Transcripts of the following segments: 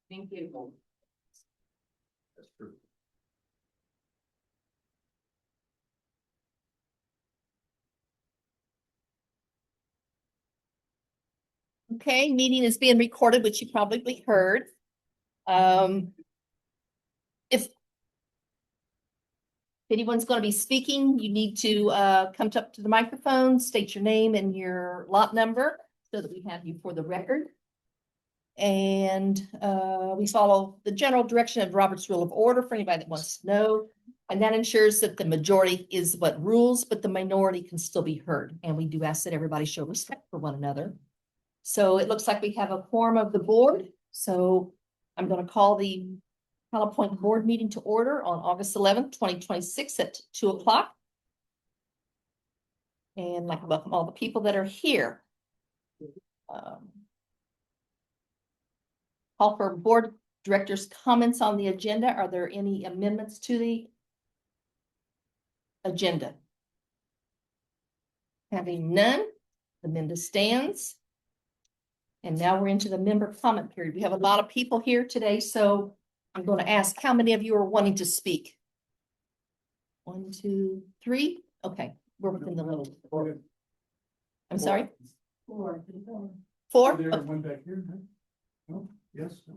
Thank you. That's true. Okay, meeting is being recorded, which you probably heard. If anyone's going to be speaking, you need to come up to the microphone, state your name and your lot number so that we have you for the record. And we follow the general direction of Robert's Rule of Order for anybody that wants to know. And that ensures that the majority is what rules, but the minority can still be heard. And we do ask that everybody show respect for one another. So it looks like we have a quorum of the board. So I'm going to call the Hollow Point board meeting to order on August 11th, 2026 at 2 o'clock. And I'd like to welcome all the people that are here. Call for board directors' comments on the agenda. Are there any amendments to the agenda? Having none, the agenda stands. And now we're into the member comment period. We have a lot of people here today, so I'm going to ask how many of you are wanting to speak? 1, 2, 3. Okay, we're within the limit. I'm sorry? 4. 4? There, Okay. one back here. No? Yes. No.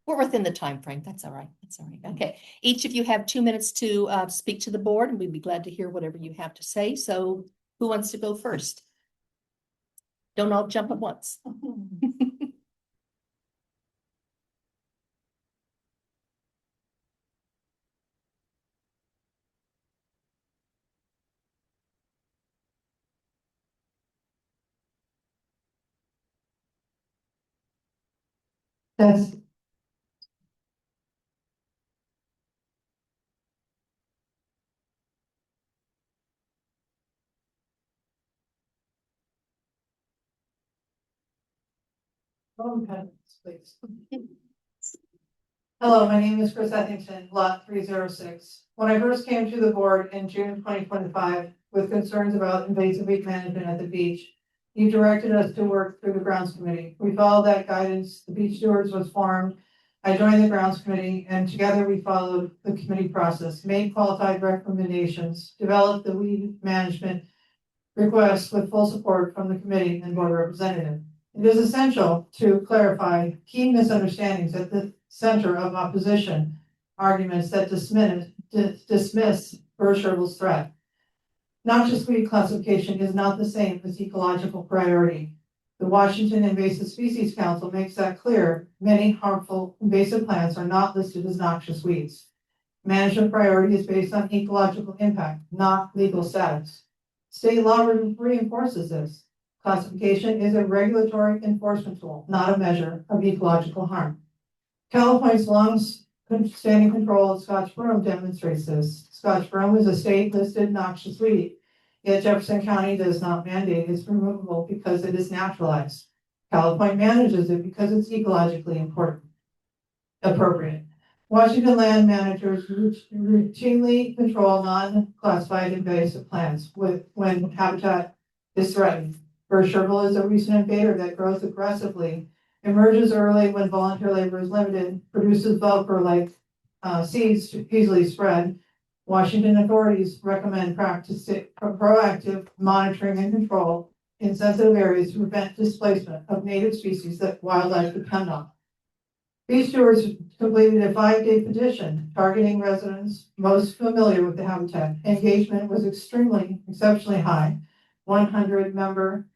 We're within the time frame. That's all right. That's all right. Okay. Each of you have 2 minutes to speak to the board, and we'd be glad to hear whatever you have to say. So who wants to go first? Don't all jump at once. Yes. Please. Hello, my name is Chris Ethington, lot 306. When I first came to the board in June 2025 with concerns about invasive weed management at the beach, you directed us to work through the grounds committee. We followed that guidance. The beach stewards was formed. I joined the grounds committee, and together we followed the committee process, made qualified recommendations, developed the weed management request with full support from the committee and board representative. It is essential to clarify key misunderstandings at the center of opposition arguments that dismiss Burr-Sherville's threat. Noxious weed classification is not the same as ecological priority. The Washington Invasive Species Council makes that clear. Many harmful invasive plants are not listed as noxious weeds. Management priority is based on ecological impact, not legal status. State law reinforces this. Classification is a regulatory enforcement tool, not a measure of ecological harm. California's long-standing control of Scotch broom demonstrates this. Scotch broom is a state-listed noxious weed, yet Jefferson County does not mandate its removal because it is naturalized. California manages it because it's ecologically appropriate. Washington land managers routinely control non-classified invasive plants when habitat is threatened. Burr-Sherville is a recent invader that grows aggressively, emerges early when volunteer labor is limited, produces velcro-like seeds to easily spread. Washington authorities recommend proactive monitoring and control in sensitive areas to prevent displacement of native species that wildlife depend on. Beach stewards completed a 5-day petition targeting residents most familiar with the habitat. Engagement was exceptionally high, 100 member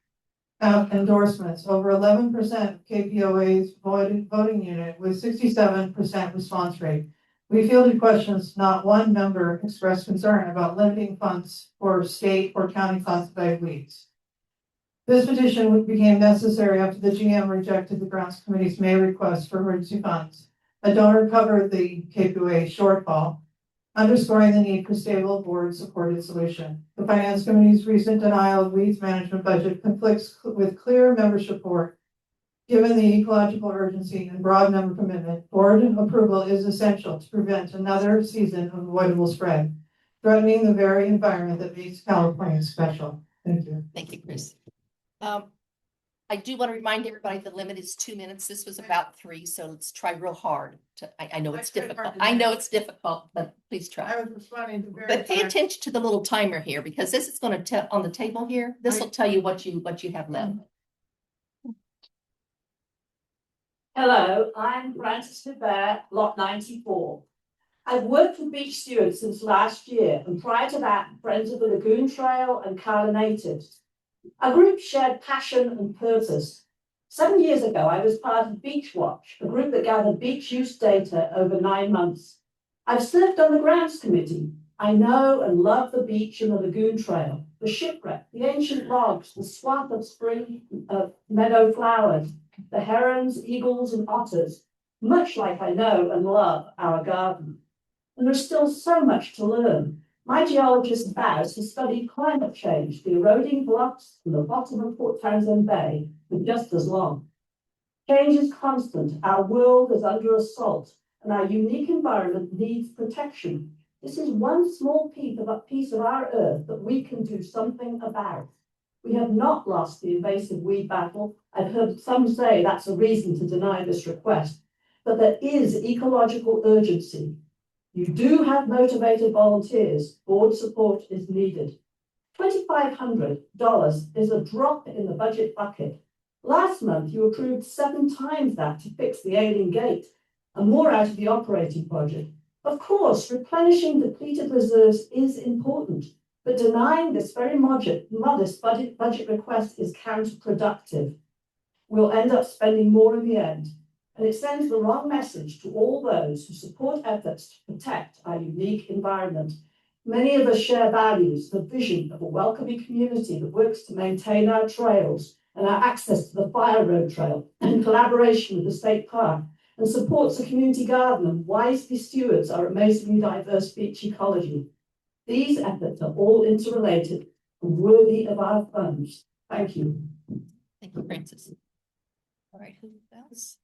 endorsements, over 11% of KPOA's voting unit with 67% response rate. We fielded questions. Not one member expressed concern about limiting funds for state or county classified weeds. This petition became necessary after the GM rejected the grounds committee's May request for emergency funds. A donor covered the KPOA shortfall, underscoring the need for stable board-supported solution. The Finance Committee's recent denial of weeds management budget conflicts with clear member support. Given the ecological urgency and broad member commitment, board approval is essential to prevent another season of avoidable spread, threatening the very environment that makes California special. Thank you. Thank you, Chris. I do want to remind everybody the limit is 2 minutes. This was about 3, so let's try real hard to, I know it's I tried hard difficult. to I do know that. it's difficult, but please try. I was responding to very. But pay attention to the little timer here because this is going to tell on the table here. This will tell you what you have left. Hello, I'm Frances Bear, Lot 94. I've worked with beach stewards since last year, and prior to that, Friends of the Lagoon Trail and Carla Natives. Our group shared passion and purpose. 7 years ago, I was part of Beach Watch, a group that gathered beach use data over 9 months. I've served on the grounds committee. I know and love the beach and the lagoon trail, the shipwreck, the ancient logs, the swath of spring meadow flowers, the herons, eagles, and otters, much like I know and love our garden. And there's still so much to learn. My geologist Baz has studied climate change, the eroding bluffs from the bottom of Port Townsend Bay for just as long. Change is constant, our world is under assault, and our unique environment needs protection. This is one small piece of our earth that we can do something about. We have not lost the invasive weed battle. I've heard some say that's a reason to deny this request, but there is ecological urgency. You do have motivated volunteers. Board support is needed. $2,500 is a drop in the budget bucket. Last month, you approved 7 times that to fix the ailing gate and more out of the operating budget. Of course, replenishing depleted reserves is important, but denying this very modest budget request is counterproductive. We'll end up spending more in the end, and it sends the wrong message to all those who support efforts to protect our unique environment. Many of us share values, the vision of a welcoming community that works to maintain our trails and our access to the Fire Road Trail in collaboration with the state park, and supports the community garden and wisely stewards our amazingly diverse beach ecology. These efforts are all interrelated and worthy of our funds. Thank you. Thank you, Francis. All right, who else?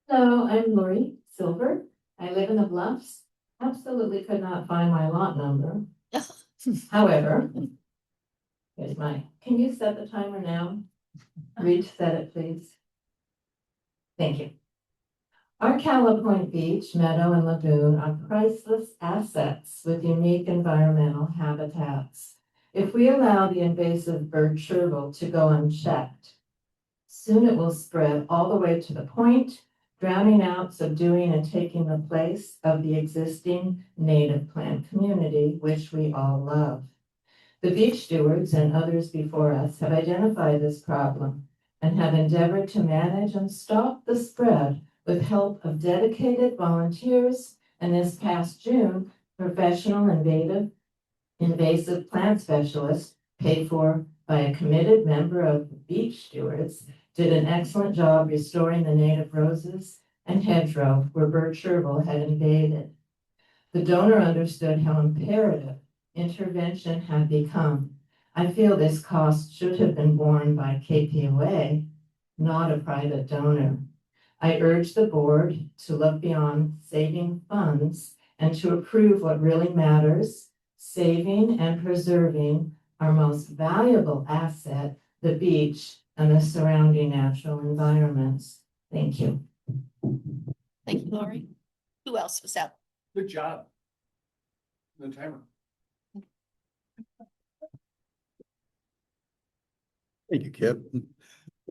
Hello, I'm Lori Silver. I live in the Bluffs. Absolutely could not find my lot number. However, here's can you set the timer now? Reach set it, please. Thank you. Our Calla Point Beach, Meadow, and Lagoon are priceless assets with unique environmental habitats. If we allow the invasive bird chervil to go unchecked, soon it will spread all the way to the point, drowning out, subduing, and taking the place of the existing native plant community, which we all love. The beach stewards and others before us have identified this problem and have endeavored to manage and stop the spread with help of dedicated volunteers, and this past June, professional invasive plant specialists paid for by a committed member of the beach stewards did an excellent job restoring the native roses and hedgerow where bird chervil had invaded. The donor understood how imperative intervention had become. I feel this cost should have been borne by KPOA, not a private donor. I urge the board to look beyond saving funds and to approve what really matters, saving and preserving our most valuable asset, the beach and the surrounding natural environments. Thank you. Thank you, Lori. Who else was out? Good job. The timer. Thank you, Kip.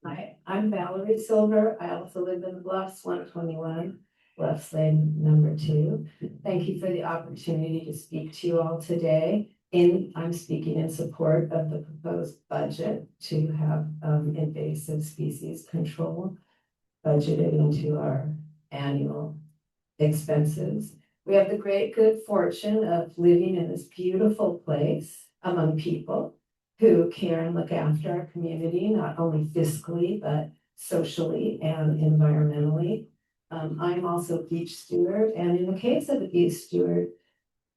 Hi, I'm Valerie Silver. I also live in the Bluffs, 121, Bluffs Lane number 2. Thank you for the opportunity to speak to you all today. I'm speaking in support of the proposed budget to have invasive species control budgeted into our annual expenses. We have the great good fortune of living in this beautiful place among people who care and look after our community, not only fiscally, but socially and environmentally. I'm also a beach steward, and in the case of a beach steward,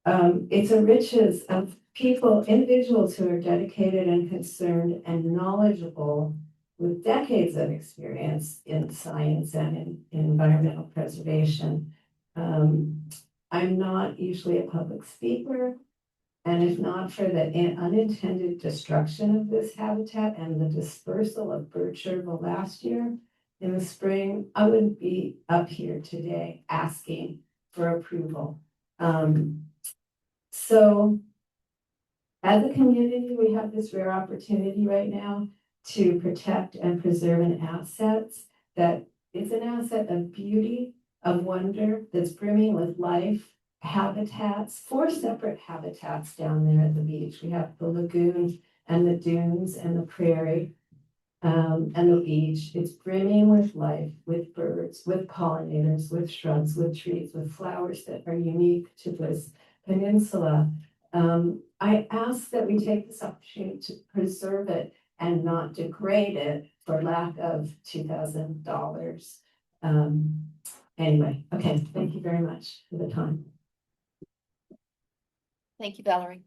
it's a riches of people, individuals who are dedicated and concerned and knowledgeable with decades of experience in science and in environmental preservation. I'm not usually a public speaker. And if not for the unintended destruction of this habitat and the dispersal of bird chervil last year in the spring, I wouldn't be up here today asking for approval. So as a community, we have this rare opportunity right now to protect and preserve an asset that is an asset of beauty, of wonder, that's brimming with life, habitats, 4 separate habitats down there at the beach. We have the lagoon and the dunes and the prairie, and the beach. It's brimming with life, with birds, with pollinators, with shrubs, with trees, with flowers that are unique to this peninsula. I ask that we take this opportunity to preserve it and not degrade it for lack of $2,000. Anyway, okay, thank you very much for the time. Thank you, Valerie.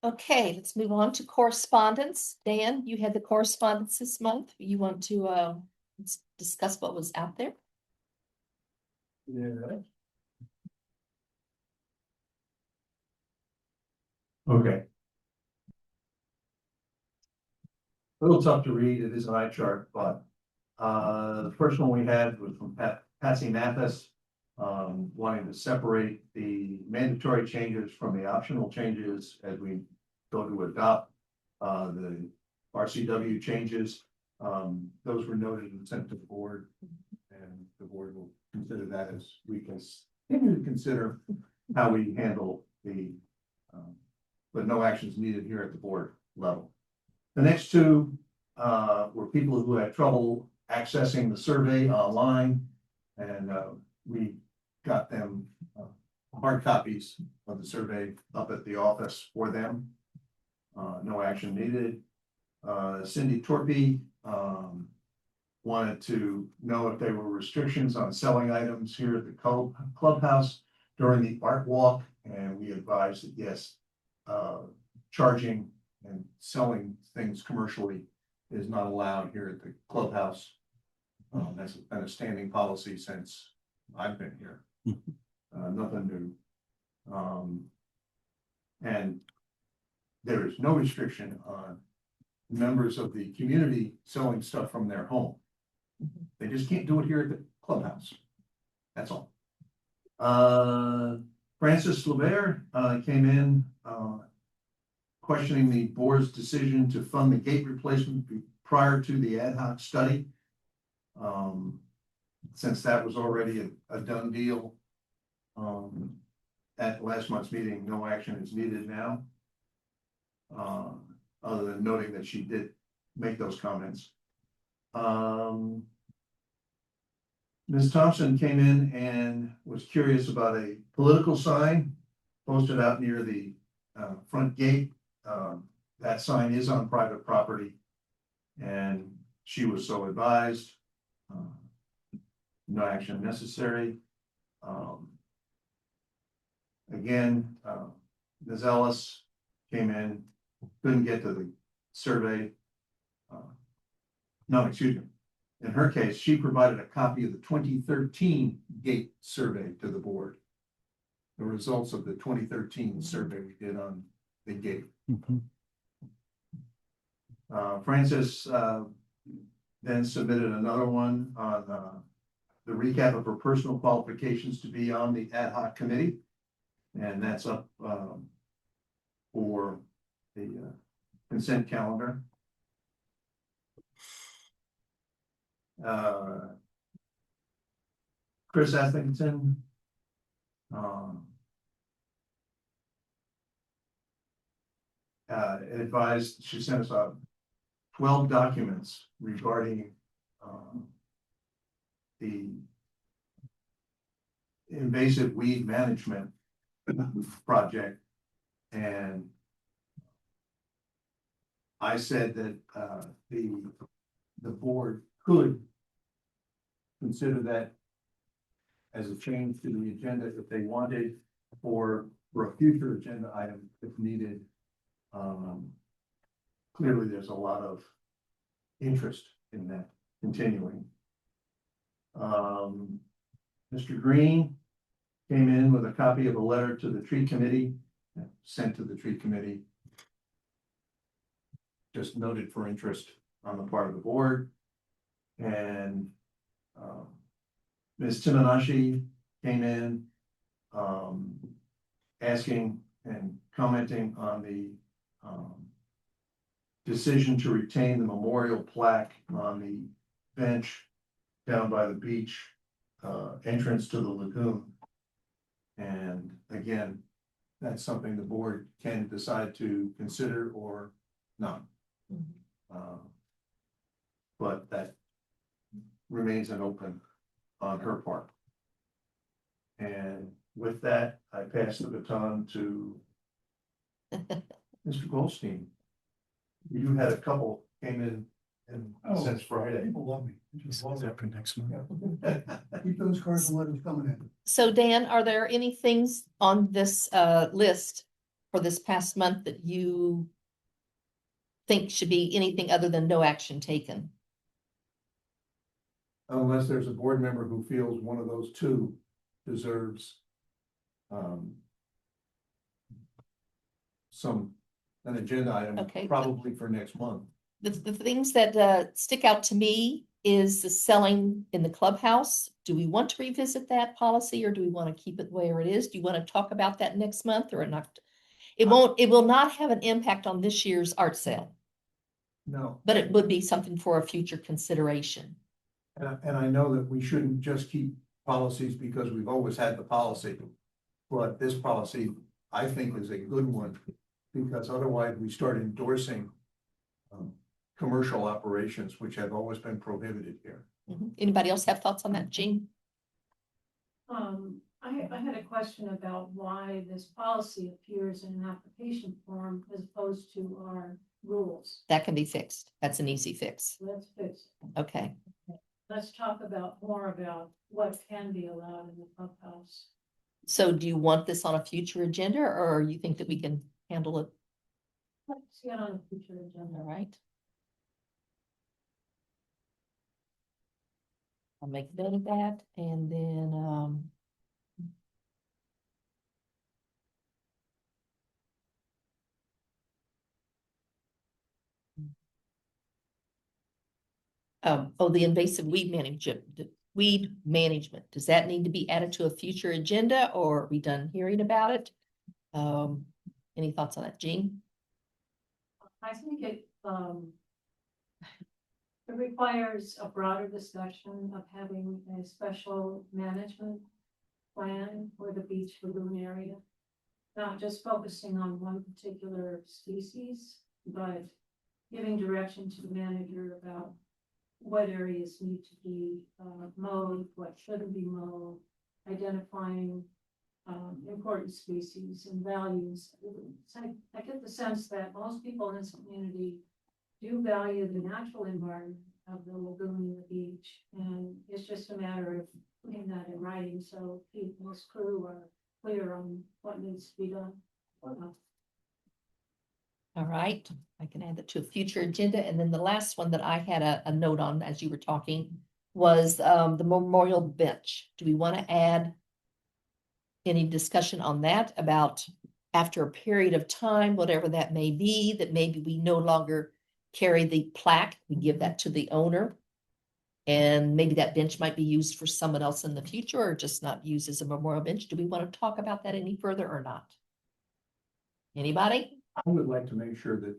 Okay, let's move on to correspondence. Dan, you had the correspondence this month. You want to discuss what was out there? Yeah. Okay. A little tough to read, it is an eye chart, but the first one we had was from Patsy Mathis. Wanting to separate the mandatory changes from the optional changes as we go to adopt the RCW changes. Those were noted and sent to the board, and the board will consider that as we can continue to consider how we handle the but no actions needed here at the board level. The next two were people who had trouble accessing the survey online, and we got them hard copies of the survey up at the office for them. No action needed. Cindy Torpy wanted to know if there were restrictions on selling items here at the clubhouse during the art walk, and we advised that yes, charging and selling things commercially is not allowed here at the clubhouse. That's been a standing policy since I've been here. Nothing new. And there is no restriction on members of the community selling stuff from their home. They just can't do it here at the clubhouse. That's all. Francis Levert came in questioning the board's decision to fund the gate replacement prior to the ad hoc study. Since that was already a done deal at last month's meeting, no action is needed now. Other than noting that she did make those comments. Ms. Thompson came in and was curious about a political sign posted out near the front gate. That sign is on private property, and she was so advised. No action necessary. Again, Ms. Ellis came in, couldn't get to the survey. No, excuse me. In her case, she provided a copy of the 2013 gate survey to the board. The results of the 2013 survey we did on the gate. Francis then submitted another one on the recap of her personal qualifications to be on the ad hoc committee. And that's up for the consent calendar. Chris Athington advised, she sent us out 12 documents regarding the invasive weed management project. And I said that the board could consider that as a change to the agenda if they wanted, or for a future agenda item if needed. Clearly, there's a lot of interest in that continuing. Mr. Green came in with a copy of a letter to the tree committee, sent to the tree committee. Just noted for interest on the part of the board. And Ms. Timanashi came in asking and commenting on the decision to retain the memorial plaque on the bench down by the beach entrance to the lagoon. And again, that's something the board can decide to consider or not. But that remains an open on her part. And with that, I pass the baton to Mr. Goldstein. You had a couple came in and since Friday. People love me. Just love that for next month. Keep those cards and letters coming in. So Dan, are there any things on this list for this past month that you think should be anything other than no action taken? Unless there's a board member who feels one of those two deserves an agenda item, Okay. probably for next month. The things that stick out to me is the selling in the clubhouse. Do we want to revisit that policy or do we want to keep it where it is? Do you want to talk about that next month or not? It will not have an impact on this year's art sale, No. but it would be something for a future consideration. And I know that we shouldn't just keep policies because we've always had the policy. But this policy, I think, is a good one, because otherwise we start endorsing commercial operations, which have always been prohibited here. Anybody else have thoughts on that, Jean? I had a question about why this policy appears in an application form as opposed to our rules. That can be fixed. That's an easy fix. Let's fix it. Okay. Let's talk more about what can be allowed in the clubhouse. So do you want this on a future agenda or you think that we can handle it? Let's see it on a future agenda. All right. I'll make a note of that and then, the invasive weed management, does that need to be added to a future agenda or are we done hearing about it? Any thoughts on that, Jean? I think it requires a broader discussion of having a special management plan for the beach lagoon area. Not just focusing on one particular species, but giving direction to the manager about what areas need to be mowed, what shouldn't be mowed, identifying important species and values. So I get the sense that most people in this community do value the natural environment of the lagoon and the beach, and it's just a matter of putting that in writing so people's crew are clear on what needs to be done. All right, I can add that to a future agenda. And then the last one that I had a note on as you were talking was the memorial bench. Do we want to add any discussion on that about after a period of time, whatever that may be, that maybe we no longer carry the plaque, we give that to the owner? And maybe that bench might be used for someone else in the future or just not used as a memorial bench. Do we want to talk about that any further or not? Anybody? I would like to make sure that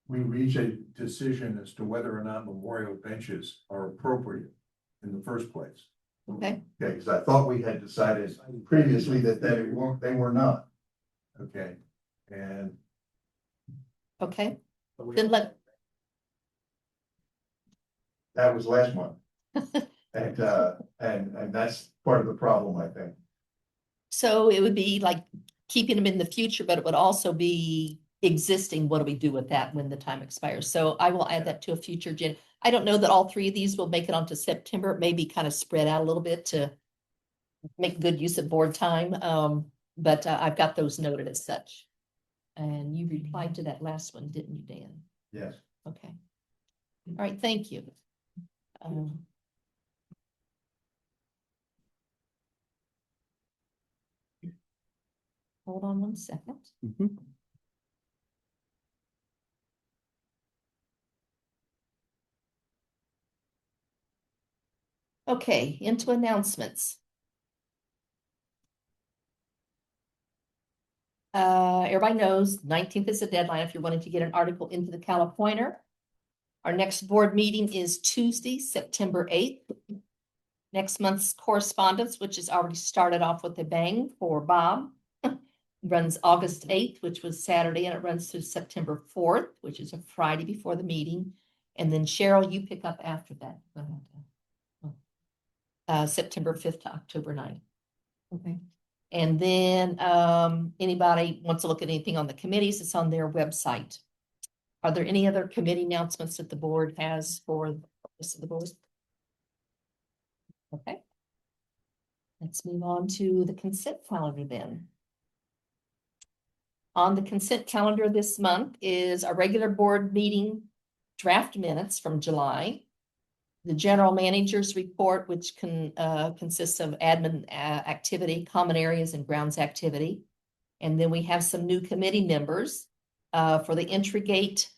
we reach a decision as to whether or not memorial benches are appropriate in the first place. Okay, Okay, because I thought we had decided previously that they were not. Okay, and okay. Then let, that was last month. And that's part of the problem, I think. so it would be like keeping them in the future, but it would also be existing. What do we do with that when the time expires? So I will add that to a future agenda. I don't know that all three of these will make it onto September. It may be kind of spread out a little bit to make good use of board time. But I've got those noted as such. And you replied to that last one, didn't you, Dan? Yes. Okay. All right, thank you. Hold on 1 second. Mhm. Okay, into announcements. Everybody knows 19th is the deadline if you're wanting to get an article into the Calipointer. Our next board meeting is Tuesday, September 8th. Next month's correspondence, which is already started off with a bang for Bob, runs August 8th, which was Saturday, and it runs through September 4th, which is a Friday before the meeting. And then Cheryl, you pick up after that. September 5th to October 9th. Okay. And then anybody wants to look at anything on the committees, it's on their website. Are there any other committee announcements that the board has for the rest of the board? Okay. Let's move on to the consent calendar then. On the consent calendar this month is a regular board meeting draft minutes from July. The general manager's report, which consists of admin activity, common areas, and grounds activity. And then we have some new committee members for the Intrigate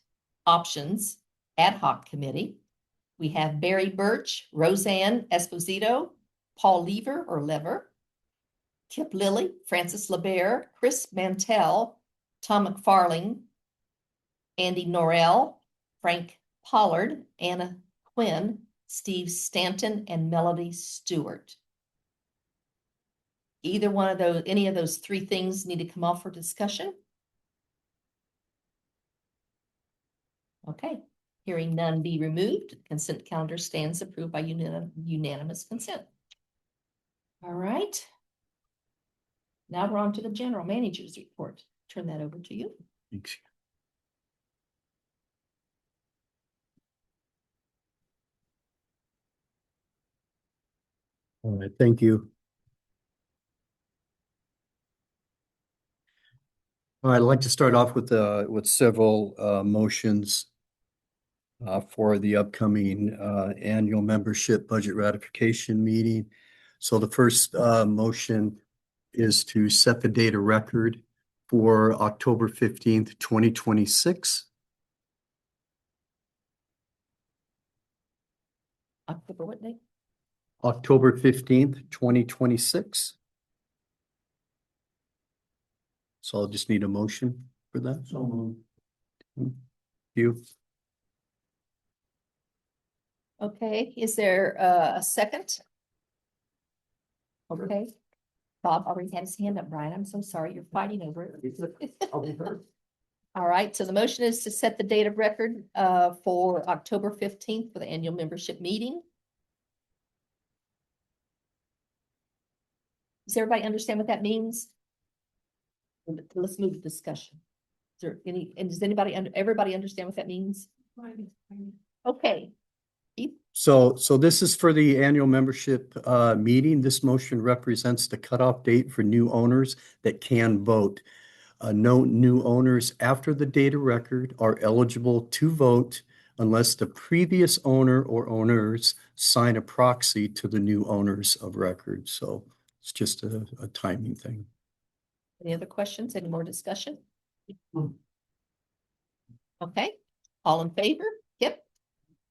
Options Ad Hoc Committee. We have Barry Birch, Roseanne Esposito, Paul Lever, Kip Lilly, Francis LeBear, Chris Mantell, Tom McFarling, Andy Norrell, Frank Pollard, Anna Quinn, Steve Stanton, and Melody Stewart. Either one of those, any of those three things need to come off for discussion. Okay, hearing none be removed, consent calendar stands approved by unanimous consent. All right. Now we're on to the general manager's report. Turn that over to you. Thanks. All right, thank you. All right, I'd like to start off with several motions for the upcoming annual membership budget ratification meeting. So the first motion is to set the date of record for October 15th, 2026. October what date? October 15th, 2026. So I'll just need a motion for that. So moved. You. Okay, is there a second? Okay. Bob already had his hand up, Brian. I'm so sorry. You're fighting over it. All right, so the motion is to set the date of record for October 15th for the annual membership meeting. Does everybody understand what that means? Let's move to discussion. Is there any, and does everybody understand what that means? Okay. So this is for the annual membership meeting. This motion represents the cutoff date for new owners that can vote. No new owners after the date of record are eligible to vote unless the previous owner or owners sign a proxy to the new owners of record. So it's just a timing thing. Any other questions? Any more discussion? Okay, all in favor? Kip?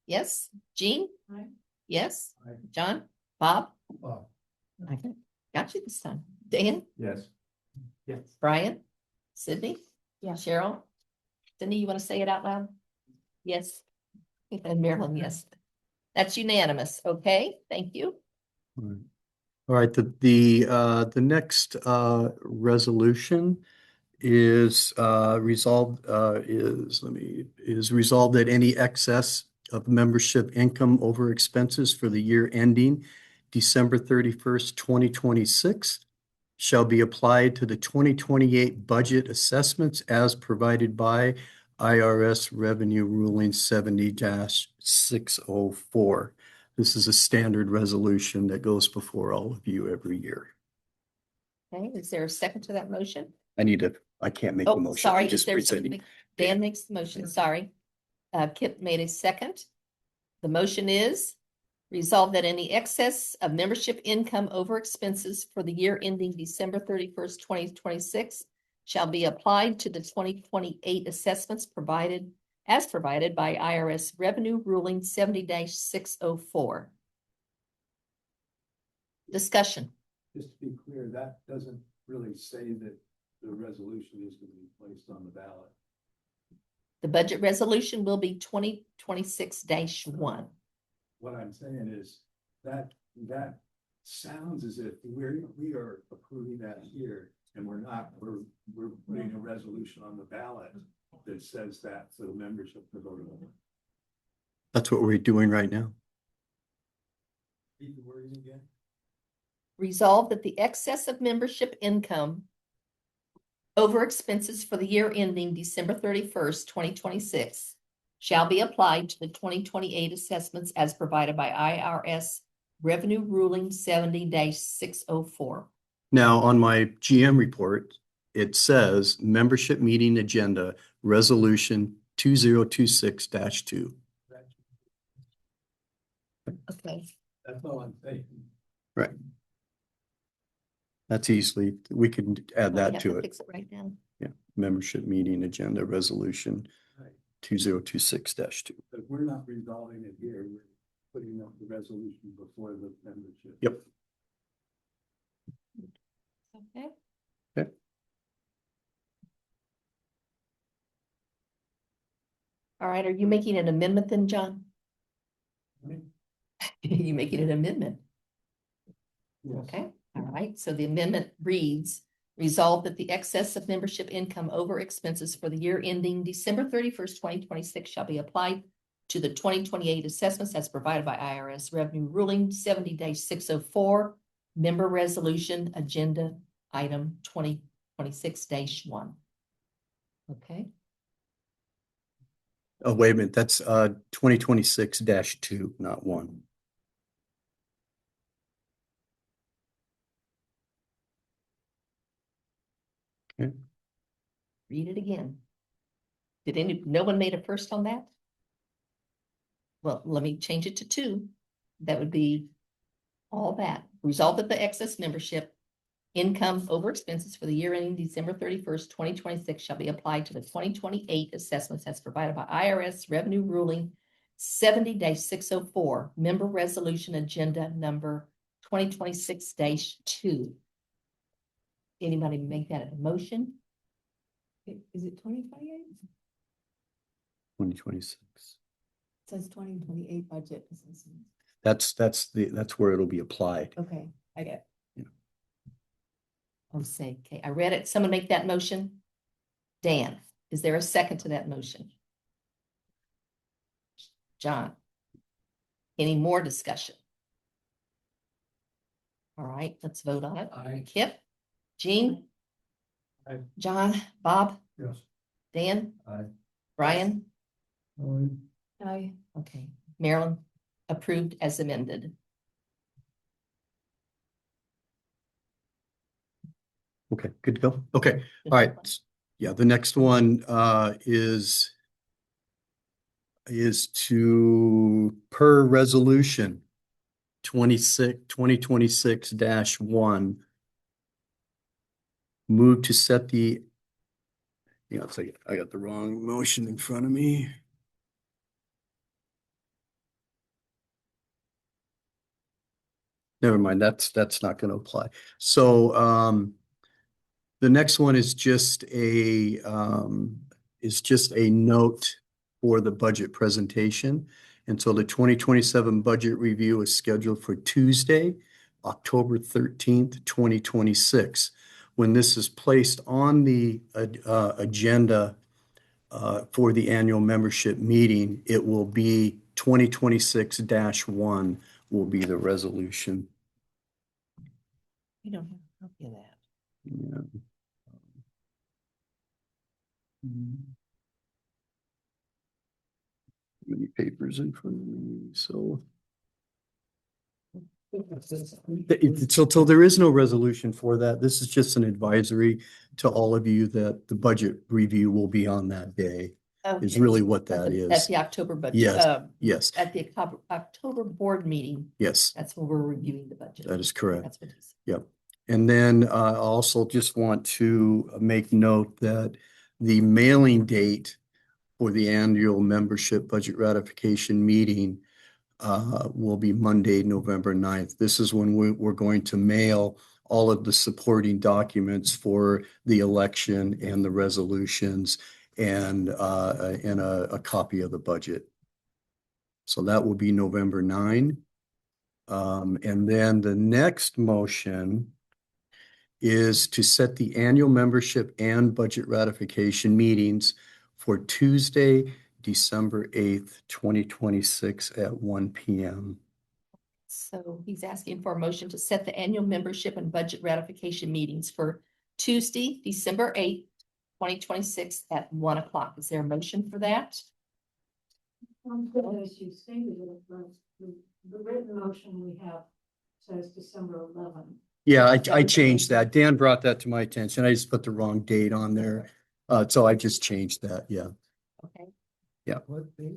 Yes. Jean? Aye. Yes. Aye. John? Bob? Bob. Okay, got you this time. Dan? Yes. Yes. Brian? Sydney? Yeah. Cheryl? Sydney, you want to say it out loud? Yes. And Marilyn, yes. That's unanimous. Okay, thank you. All right, the next resolution is resolved is resolved that any excess of membership income over expenses for the year ending December 31st, 2026 shall be applied to the 2028 budget assessments as provided by IRS Revenue Ruling 70-604. This is a standard resolution that goes before all of you every year. Okay, is there a second to that motion? I can't make the Oh, motion. sorry. I'm Is just there presenting. something? Dan makes the motion, sorry. Kip made a second. The motion is Resolve that any excess of membership income over expenses for the year ending December 31st, 2026 shall be applied to the 2028 assessments as provided by IRS Revenue Ruling 70-604. Discussion. Just to be clear, that doesn't really say that the resolution is to be placed on the ballot. The budget resolution will be 2026-1. What I'm saying is that sounds as if we are approving that here and we're not, we're putting a resolution on the ballot that says that for the membership to vote on. That's what we're doing right now. Read the wording again. Resolve that the excess of membership income over expenses for the year ending December 31st, 2026 shall be applied to the 2028 assessments as provided by IRS Revenue Ruling 70-604. Now, on my GM report, it says membership meeting agenda resolution 2026-2. Okay. That's all I'm saying. Right. That's easily, we can add that to it. Fix it right now. Yeah, membership meeting agenda resolution Right. 2026-2. But we're not resolving it here. We're putting up the resolution before the membership. Yep. Okay. Okay. All right, are you making an amendment then, John? Right. You making an amendment? Yes. Okay, all right, so the amendment reads, resolve that the excess of membership income over expenses for the year ending December 31st, 2026 shall be applied to the 2028 assessments as provided by IRS Revenue Ruling 70-604, member resolution agenda item 2026-1. Okay, Oh, wait a minute, that's 2026-2, not 1. Okay. read it again. No one made a first on that? Well, let me change it to 2. That would be all that. Resolve that the excess membership income over expenses for the year ending December 31st, 2026 shall be applied to the 2028 assessments as provided by IRS Revenue Ruling 70-604, member resolution agenda number 2026-2. Anybody make that a motion? Is it 2028? 2026. It says 2028 budget. That's where it'll be applied. Okay, I get it. I'll say, okay, I read it. Someone make that motion. Dan, is there a second to that motion? John? Any more discussion? All right, let's vote on it. Aye. Kip? Jean? Aye. John? Bob? Yes. Dan? Aye. Brian? I Okay, Marilyn, approved as amended. Okay, good to go. Okay, all right. Yeah, the next one is to per resolution 2026-1 move to set the, it's like I got the wrong motion in front of me. Never mind, that's not going to apply. So the next one is just a note for the budget presentation. And so the 2027 budget review is scheduled for Tuesday, October 13th, 2026. When this is placed on the agenda for the annual membership meeting, it will be 2026-1 will be the resolution. You don't have a copy of that. Yeah. Many papers in front of me, so. So there is no resolution for that. This is just an advisory to all of you that the budget review will be on that day. is Okay. really what At that the- is. At the October budget. Yes, yes, At the October board meeting, yes, that's when we're reviewing the budget. that is correct. That's what he's. Yep. And then I also just want to make note that the mailing date for the annual membership budget ratification meeting will be Monday, November 9th. This is when we're going to mail all of the supporting documents for the election and the resolutions and a copy of the budget. So that will be November 9. And then the next motion is to set the annual membership and budget ratification meetings for Tuesday, December 8th, 2026 at 1 p.m. So he's asking for a motion to set the annual membership and budget ratification meetings for Tuesday, December 8th, 2026 at 1 o'clock. Is there a motion for that? As you stated, the written motion we have says December 11th. Yeah, I changed that. Dan brought that to my attention. I just put the wrong date on there. So I just changed that. Yeah. Okay. Yeah. What date?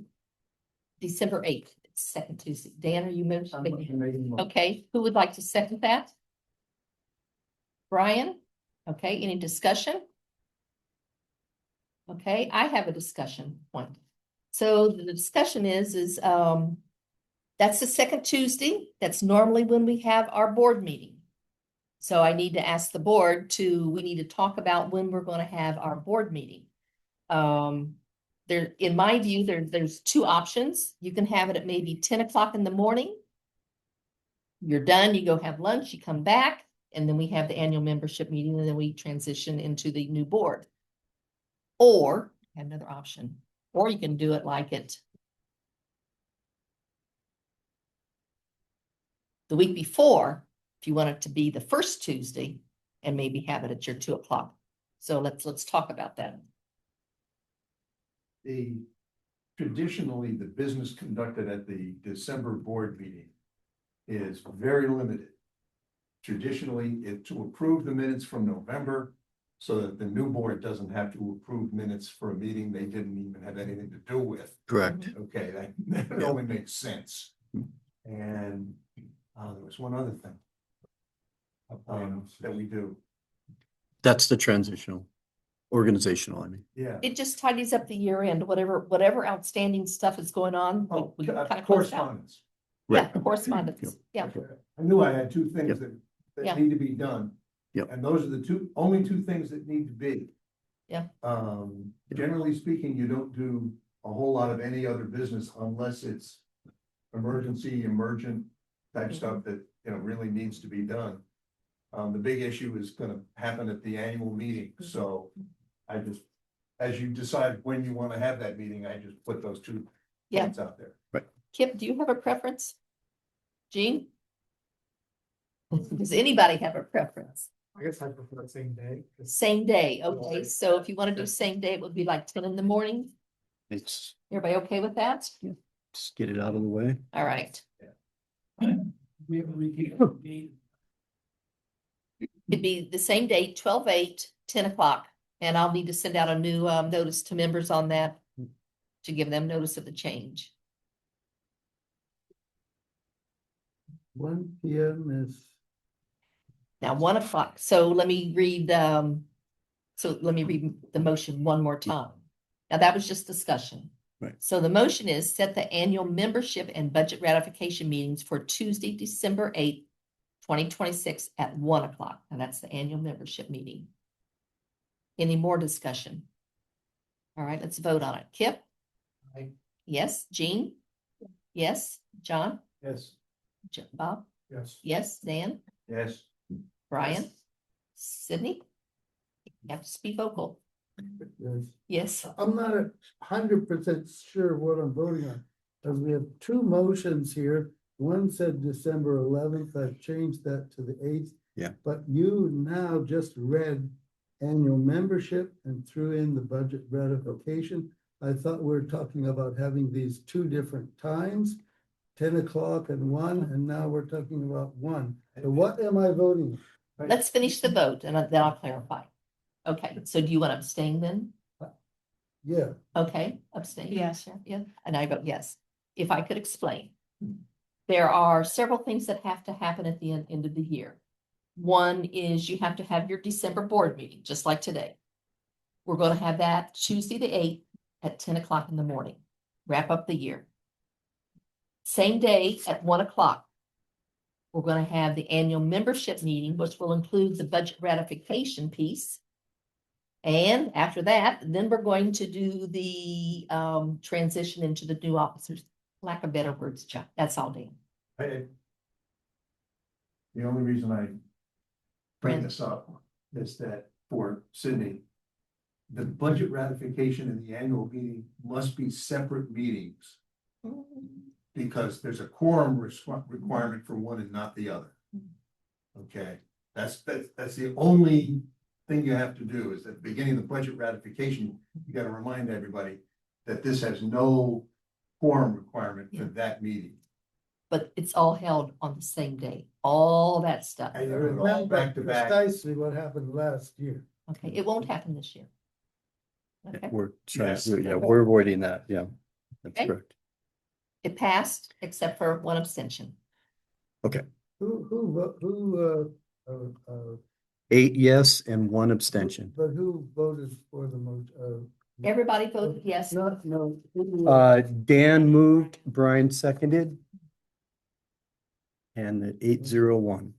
December 8th, it's second Tuesday. Dan, are you mentioning? Okay, who would like to second that? Brian? Okay, any discussion? Okay, I have a discussion point. So the discussion is that's the second Tuesday. That's normally when we have our board meeting. So I need to ask the board we need to talk about when we're going to have our board meeting. There, in my view, there's two options. You can have it at maybe 10 o'clock in the morning. You're done, you go have lunch, you come back, and then we have the annual membership meeting, and then we transition into the new board. Or another option, or you can do it like it the week before, if you want it to be the first Tuesday, and maybe have it at your 2 o'clock. So let's talk about that. Traditionally, the business conducted at the December board meeting is very limited. Traditionally, to approve the minutes from November, so that the new board doesn't have to approve minutes for a meeting they didn't even have anything to do with. Correct. Okay, that only makes sense. And there was one other thing that we do. That's the organizational, I mean. Yeah. It just tidies up the year end, whatever outstanding stuff is going on. Oh, we kind of close out. correspondence. Yeah, correspondence, yeah. Okay. I knew I had two things Yeah. that need to be done. Yep. And those are the only two things that need to be. Yeah. Generally speaking, you don't do a whole lot of any other business unless it's emergent type stuff that, really needs to be done. The big issue is gonna happen at the annual meeting, so I just, as you decide when you wanna have that meeting, I just put those two Yeah. points out there. Kip, do you have a preference? Jean? Does anybody have a preference? I guess I prefer the same day. Same day, okay, so if you want to do same day, it would be like 10 in the morning. It's Everybody okay with that? just get it out of the way. All right. We have It'd be the same day, 12/8, 10 o'clock, and I'll need to send out a new notice to members on that to give them notice of the change. 1 p.m. is, Now, 1 o'clock, so let me read the motion one more time. Now, that was just discussion. Right. So the motion is set the annual membership and budget ratification meetings for Tuesday, December 8th, 2026 at 1 o'clock. And that's the annual membership meeting. Any more discussion? All right, let's vote on it. Kip? Aye. Yes. Jean? Yes. John? Yes. Bob? Yes. Yes. Dan? Yes. Brian? Sydney? You have to be vocal. yes. Yes. I'm not 100% sure what I'm voting on. Because we have two motions here. One said December 11th. I've changed that to the 8th. Yeah. But you now just read annual membership and threw in the budget ratification. I thought we were talking about having these two different times, 10 o'clock and 1, and now we're talking about 1. So what am I voting? Let's finish the vote and then I'll clarify. Okay, so do you want to abstain then? Yeah, Okay, Abstain? Yes. Yeah, and I vote yes. If I could explain. There are several things that have to happen at the end of the year. One is you have to have your December board meeting, just like today. We're going to have that Tuesday the 8th at 10 o'clock in the morning. Wrap up the year. Same day at 1 o'clock. We're going to have the annual membership meeting, which will include the budget ratification piece. And after that, then we're going to do the transition into the new officers. Lack of better words, Chuck. That's all, Dan. The only reason I bring Brent. this up is that for Sydney, the budget ratification and the annual meeting must be separate meetings because there's a quorum requirement for one and not the other. Okay, that's the only thing you have to do is at the beginning of the budget ratification, you got to remind everybody that this has no quorum requirement for that meeting. But it's all held on the same day, all that stuff. And I they're all remember back to back. precisely what happened last year. Okay, it won't happen this year. Okay, We're trying Yes. to, yeah, we're avoiding that. Yeah, that's Okay. correct. it passed except for one abstention. Who, 8 yes and 1 abstention. but who voted for the motion? Everybody voted yes. No. Dan moved, Brian seconded. And at 801.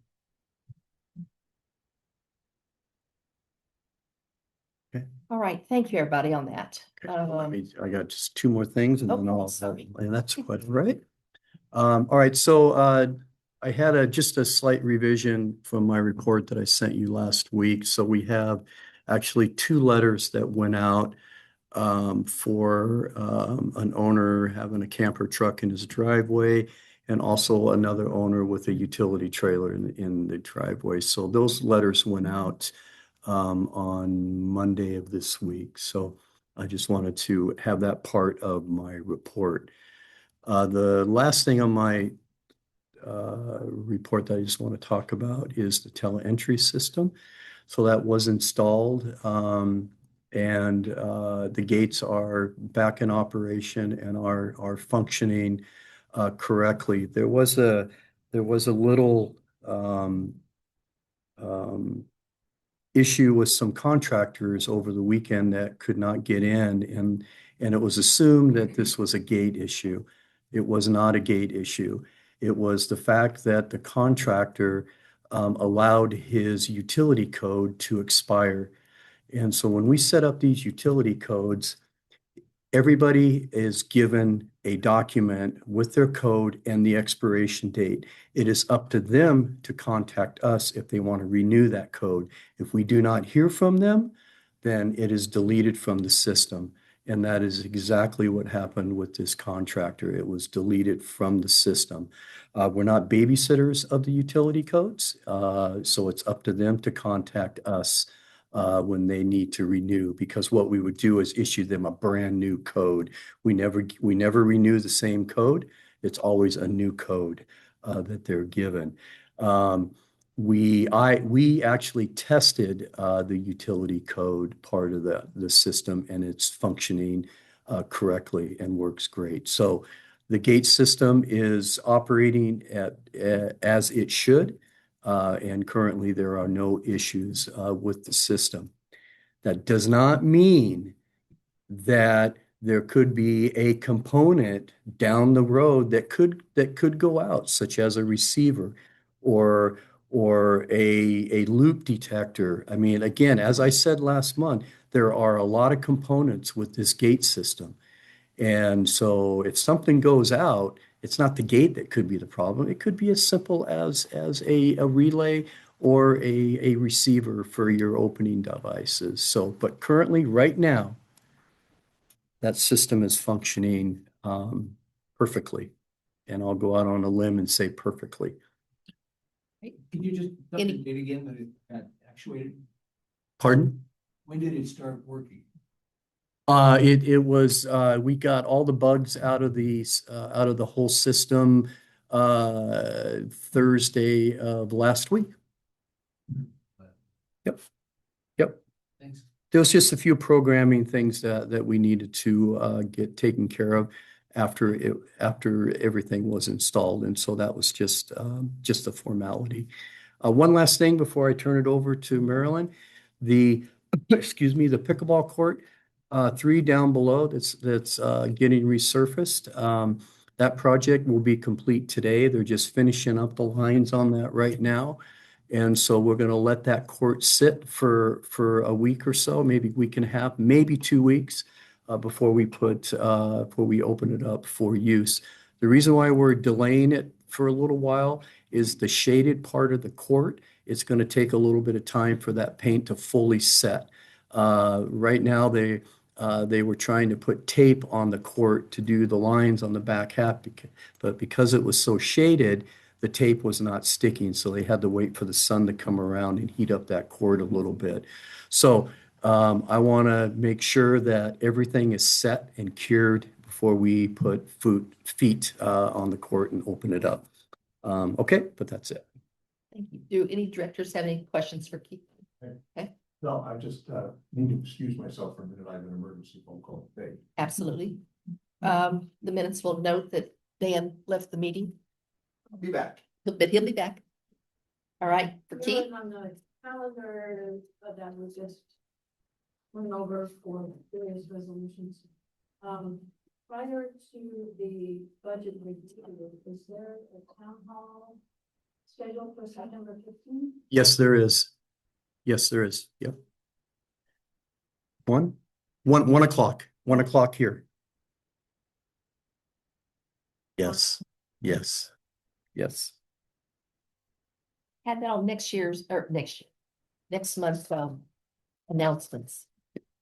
All right, thank you, everybody, on that. I got just 2 more things and Oh, then I'll, sorry. and that's quite right. All right, so I had just a slight revision from my report that I sent you last week. So we have actually 2 letters that went out for an owner having a camper truck in his driveway and also another owner with a utility trailer in the driveway. So those letters went out on Monday of this week. So I just wanted to have that part of my report. The last thing on my report that I just want to talk about is the teleentry system. So that was installed and the gates are back in operation and are functioning correctly. There was a little issue with some contractors over the weekend that could not get in and it was assumed that this was a gate issue. It was not a gate issue. It was the fact that the contractor allowed his utility code to expire. And so when we set up these utility codes, everybody is given a document with their code and the expiration date. It is up to them to contact us if they want to renew that code. If we do not hear from them, then it is deleted from the system. And that is exactly what happened with this contractor. It was deleted from the system. We're not babysitters of the utility codes, so it's up to them to contact us when they need to renew, because what we would do is issue them a brand new code. We never renew the same code. It's always a new code that they're given. We actually tested the utility code part of the system, and it's functioning correctly and works great. So the gate system is operating as it should, and currently there are no issues with the system. That does not mean that there could be a component down the road that could go out, such as a receiver or a loop detector. I mean, again, as I said last month, there are a lot of components with this gate system. And so if something goes out, it's not the gate that could be the problem. It could be as simple as a relay or a receiver for your opening devices. So, but currently, right now, that system is functioning perfectly. And I'll go out on a limb and say perfectly. Can you just tell Any- the date again that it got actuated? Pardon? When did it start working? It was we got all the bugs out of the whole system Thursday of last week. Yep. Thanks. There was just a few programming things that we needed to get taken care of after everything was installed, and so that was just a formality. One last thing before I turn it over to Marilyn, the excuse me, the pickleball court, 3 down below that's getting resurfaced. That project will be complete today. They're just finishing up the lines on that right now. And so we're going to let that court sit for a week or so, maybe week and a half, maybe 2 weeks before we open it up for use. The reason why we're delaying it for a little while is the shaded part of the court. It's going to take a little bit of time for that paint to fully set. Right now, they were trying to put tape on the court to do the lines on the back half, but because it was so shaded, the tape was not sticking, so they had to wait for the sun to come around and heat up that court a little bit. So I want to make sure that everything is set and cured before we put feet on the court and open it up. Okay, but that's it. Thank you. Do any directors have any questions for Keith? No, I just need to excuse myself for a minute. I have an emergency phone call today. Absolutely. The minutes will note that Dan left the meeting, I'll be back. but he'll be back. All right, for Keith? On the calendar, that was just went over for various resolutions. Prior to the budget review, is there a town hall scheduled for September 15th? Yes, there is. Yes, there is. Yep. 1 o'clock. 1 o'clock here. Yes. Yes. Yes. Had that on next month's announcements.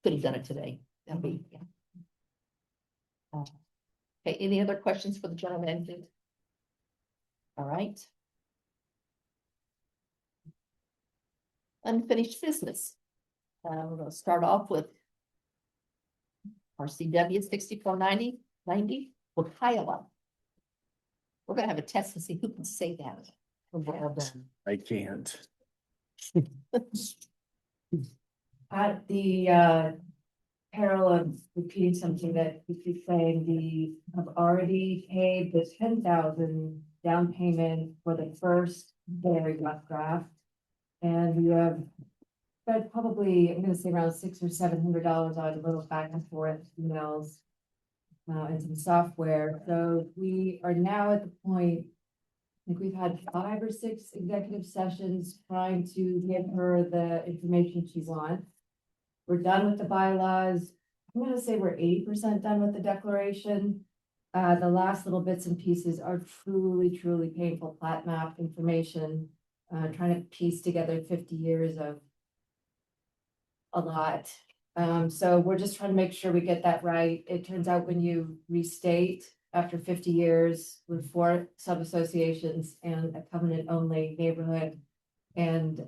Could have done it today. That'll be, yeah. Okay, any other questions for the general manager? All right. Unfinished business. We're gonna start off with RCW 6490 with Kiowa. We're gonna have a test to see who can say that. Well done. I can't. At the peril of repeating something that we keep saying, we have already paid the 10,000 down payment for the first very rough draft. And we have spent probably, I'm gonna say around $600 or $700 on a little back and forth emails and some software. So we are now at the point, I think we've had 5 or 6 executive sessions trying to give her the information she wants. We're done with the bylaws. I'm gonna say we're 80% done with the declaration. The last little bits and pieces are truly painful plat map information. Trying to piece together 50 years of a lot. So we're just trying to make sure we get that right. It turns out when you restate after 50 years with 4 sub-associations and a covenant-only neighborhood and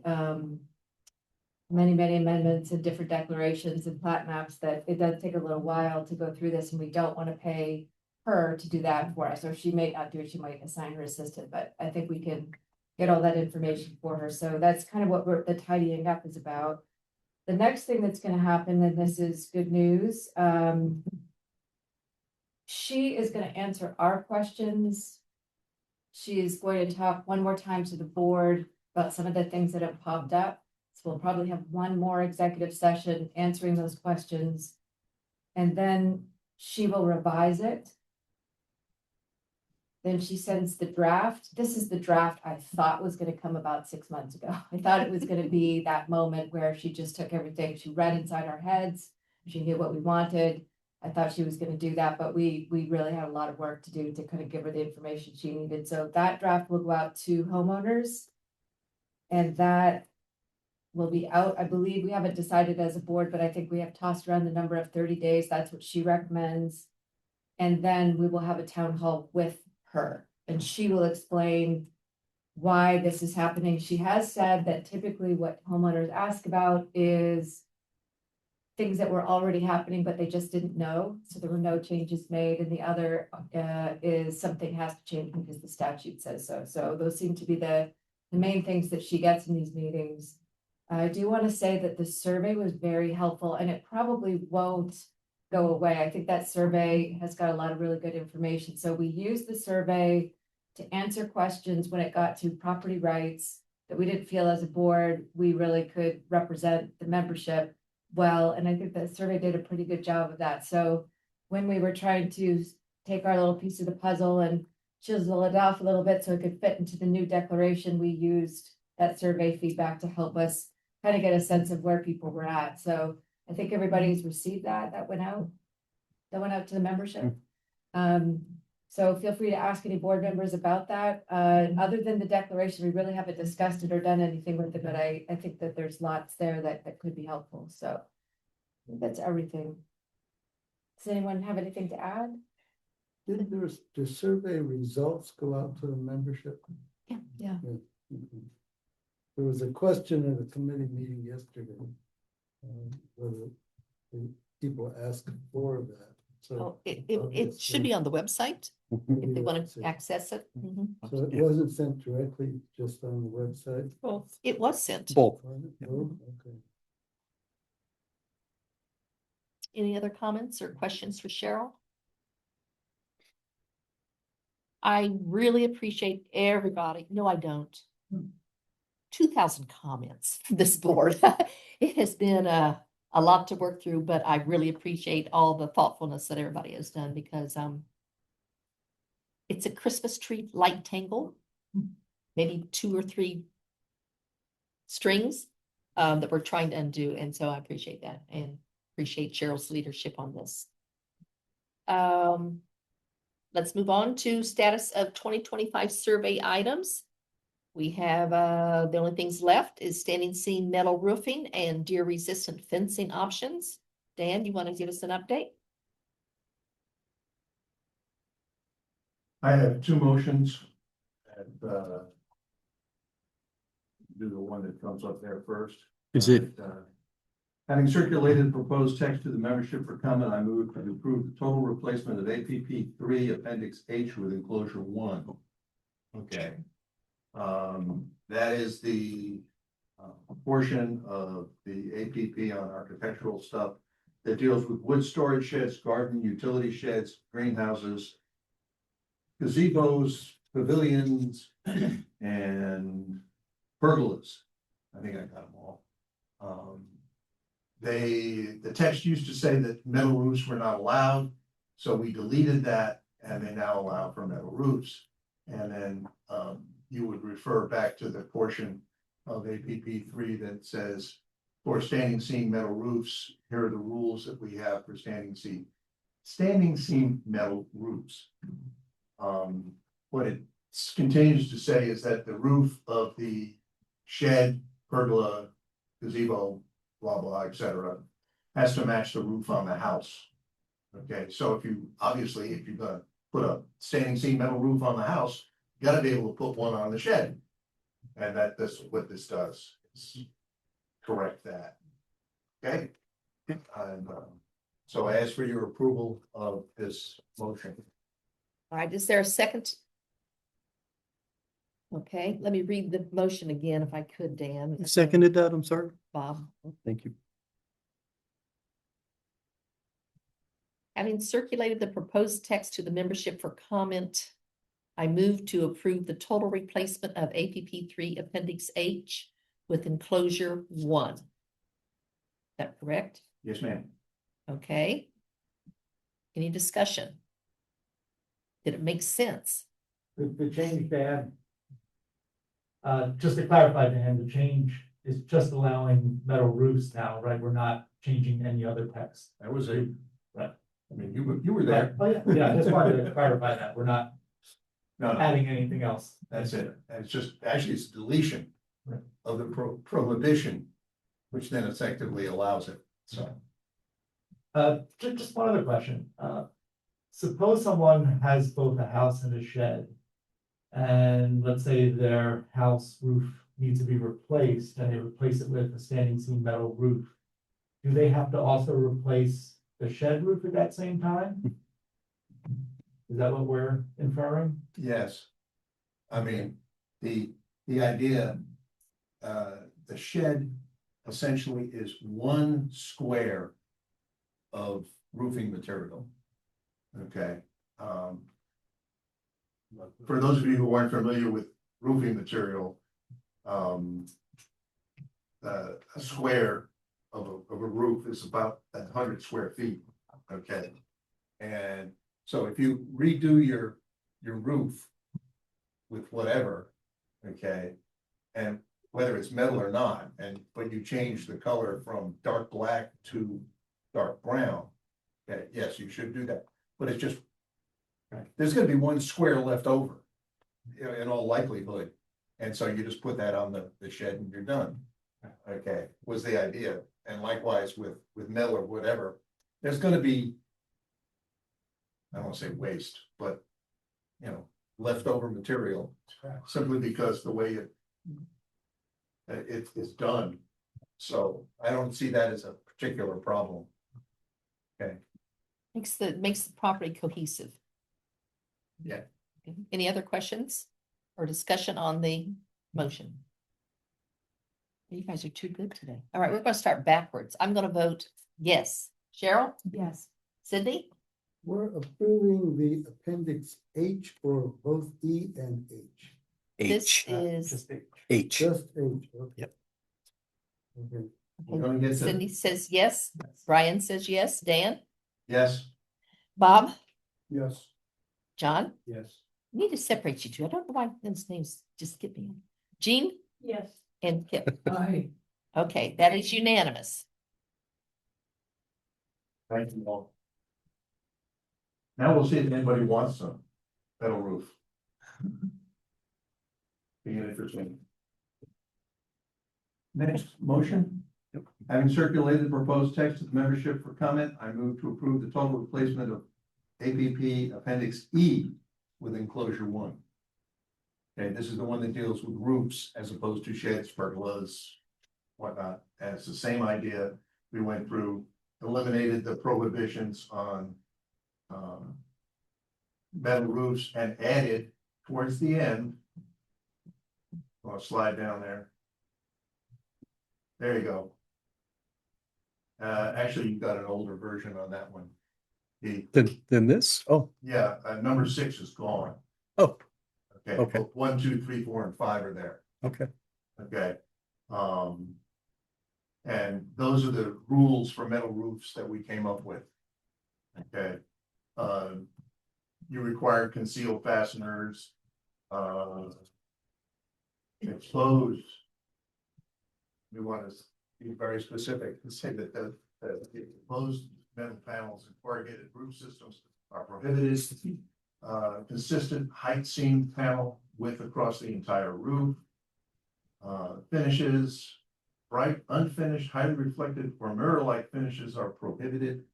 many amendments and different declarations and plat maps, that it does take a little while to go through this, and we don't want to pay her to do that for us. Or she may not do it, she might assign her assistant, but I think we can get all that information for her. So that's kind of what the tidying up is about. The next thing that's going to happen, and this is good news, she is going to answer our questions. She is going to talk one more time to the board about some of the things that have popped up. So we'll probably have one more executive session answering those questions. And then she will revise it. Then she sends the draft. This is the draft I thought was going to come about 6 months ago. I thought it was going to be that moment where she just took everything, she read inside our heads, she knew what we wanted. I thought she was going to do that, but we really had a lot of work to do to kind of give her the information she needed. So that draft will go out to homeowners. And that will be out. I believe we haven't decided as a board, but I think we have tossed around the number of 30 days. That's what she recommends. And then we will have a town hall with her, and she will explain why this is happening. She has said that typically what homeowners ask about is things that were already happening, but they just didn't know. So there were no changes made. And the other is something has to change because the statute says so. So those seem to be the main things that she gets in these meetings. I do want to say that the survey was very helpful and it probably won't go away. I think that survey has got a lot of really good information. So we used the survey to answer questions when it got to property rights that we didn't feel as a board, we really could represent the membership well. And I think the survey did a pretty good job of that. So when we were trying to take our little piece of the puzzle and chisel it off a little bit so it could fit into the new declaration, we used that survey feedback to help us kind of get a sense of where people were at. So I think everybody's received that. That went out to the membership. So feel free to ask any board members about that. Other than the declaration, we really haven't discussed it or done anything with it, but I think that there's lots there that could be helpful. So I think that's everything. Does anyone have anything to add? Did the survey results go out to the membership? Yeah. Mhm. There was a question at a committee meeting yesterday. Whether the people asked for that. So Oh, it should be on the website if they want to access it. So it wasn't sent directly, just on the website? Well, it was sent. Both. Was it? Oh, okay. Any other comments or questions for Cheryl? I really appreciate everybody. No, I don't. 2,000 comments from this board. It has been a lot to work through, but I really appreciate all the thoughtfulness that everybody has done because it's a Christmas tree light tangle, maybe 2 or 3 strings that we're trying to undo. And so I appreciate that and appreciate Cheryl's leadership on this. Let's move on to status of 2025 survey items. We have the only things left is standing seam metal roofing and deer resistant fencing options. Dan, you want to give us an update? I have 2 motions. And, do the one that comes up there first. Is it, Having circulated proposed text to the membership for comment, I move to approve the total replacement of APP 3 Appendix H with enclosure 1. Okay. That is the portion of the APP on architectural stuff that deals with wood storage sheds, garden utility sheds, greenhouses, gazebos, pavilions, and pergolas. I think I got them all. The text used to say that metal roofs were not allowed, so we deleted that and they now allow for metal roofs. And then you would refer back to the portion of APP 3 that says for standing seam metal roofs, here are the rules that we have for standing seam metal roofs. What it continues to say is that the roof of the shed, pergola, gazebo, blah, blah, etc., has to match the roof on the house. Okay, so if you're gonna put a standing seam metal roof on the house, you gotta be able to put one on the shed. And that's what this does, is correct that. Okay? And so I ask for your approval of this motion. All right, is there a second? Okay, let me read the motion again if I could, Dan. seconded that? I'm sorry. Bob. Thank you. Having circulated the proposed text to the membership for comment, I move to approve the total replacement of APP 3 Appendix H with enclosure 1. Is that correct? Yes, ma'am. Okay. Any discussion? Did it make sense? The change, Dan, just to clarify to him, the change is just allowing metal roofs now, right? We're not changing any other text. That was a, Right. I mean, you were there. Oh, yeah, yeah, I just wanted to clarify that. We're not No, no, adding anything else. that's it. And it's just, actually, it's deletion Right. of the prohibition, which then effectively allows it, so. Just one other question. Suppose someone has both a house and a shed. And let's say their house roof needs to be replaced and they replace it with a standing seam metal roof. Do they have to also replace the shed roof at that same time? Is that what we're inferring? Yes. I mean, the idea, the shed essentially is one square of roofing material. Okay, for those of you who aren't familiar with roofing material, a square of a roof is about 100 square feet. Okay, and so if you redo your roof with whatever, okay, and whether it's metal or not, but you change the color from dark black to dark brown, okay, yes, you should do that, but it's just, there's gonna be one square left over, you know, in all likelihood, and so you just put that on the shed and you're done. Okay, was the idea, and likewise with metal or whatever, there's gonna be, I don't wanna say waste, but, you know, leftover material, simply because the way it's done. So I don't see that as a particular problem. Okay, Makes the property cohesive. Yeah. Okay. Any other questions or discussion on the motion? You guys are too good today. All right, we're gonna start backwards. I'm gonna vote yes. Cheryl? Yes. Cindy? We're approving the appendix H for both E and H. This H, is, just H. Just H, okay. Yep. Okay. we're gonna get to, Cindy says yes. Brian says yes. Dan? yes, Bob? Yes. John? Yes. I need to separate you two. I don't know why those names just skip me. Jean Yes. and Kip. Aye. Okay, that is unanimous. thank you all. Now we'll see if anybody wants some metal roof. Be interesting. Next motion. Having circulated the proposed text of the membership for comment, I move to approve the total replacement of APP Appendix E with enclosure 1. Okay, this is the one that deals with roofs as opposed to sheds, pergolas, whatnot. And it's the same idea. We went through, eliminated the prohibitions on metal roofs and added towards the end. I'll slide down there. There you go. Actually, you've got an older version on that one. Then this? Oh, Yeah, number 6 is gone. oh, Okay. Okay. 1, 2, 3, 4, and 5 are there. okay. Okay. And those are the rules for metal roofs that we came up with. Okay. You require concealed fasteners, exposed. We want to be very specific and say that the exposed metal panels and corrugated roof systems are prohibited. Consistent height seam panel width across the entire roof. Finishes, bright, unfinished, highly reflective, or mirror-like finishes are prohibited.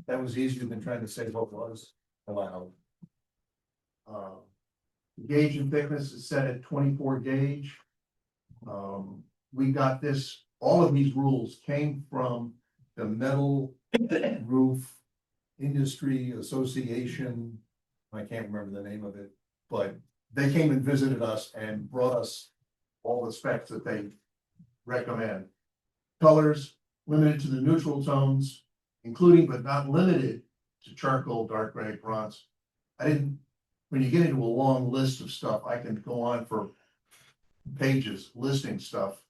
That was easier than trying to say what was allowed. Gauge and thickness is set at 24 gauge. We got this, all of these rules came from the Metal Roof Industry Association. I can't remember the name of it, but they came and visited us and brought us all the specs that they recommend. Colors limited to the neutral tones, including but not limited to charcoal, dark gray, bronze. When you get into a long list of stuff, I can go on for pages listing stuff.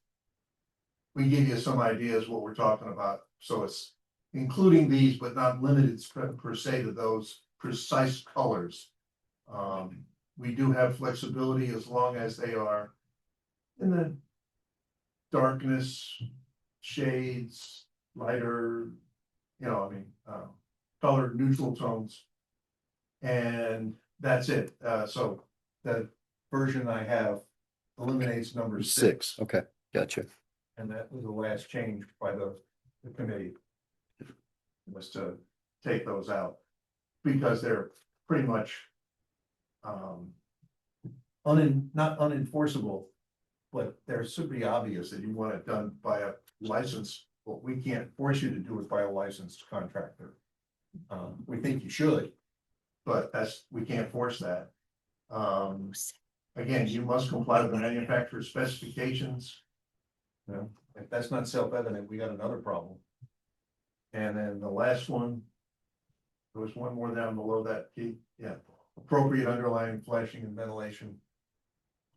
We give you some ideas what we're talking about. So it's including these, but not limited per se to those precise colors. We do have flexibility as long as they are in the darkness, shades, lighter, color neutral tones. And that's it. So the version I have eliminates number 6. Okay, gotcha. And that was the last change by the committee. Was to take those out because they're pretty much not unenforceable, but they're super obvious that you want it done by a license, but we can't force you to do it by a licensed contractor. We think you should, but we can't force that. Again, you must comply with the manufacturer's specifications. If that's not self-evident, we got another problem. And then the last one, there was one more down below that, Keith, yeah, appropriate underlying flashing and ventilation.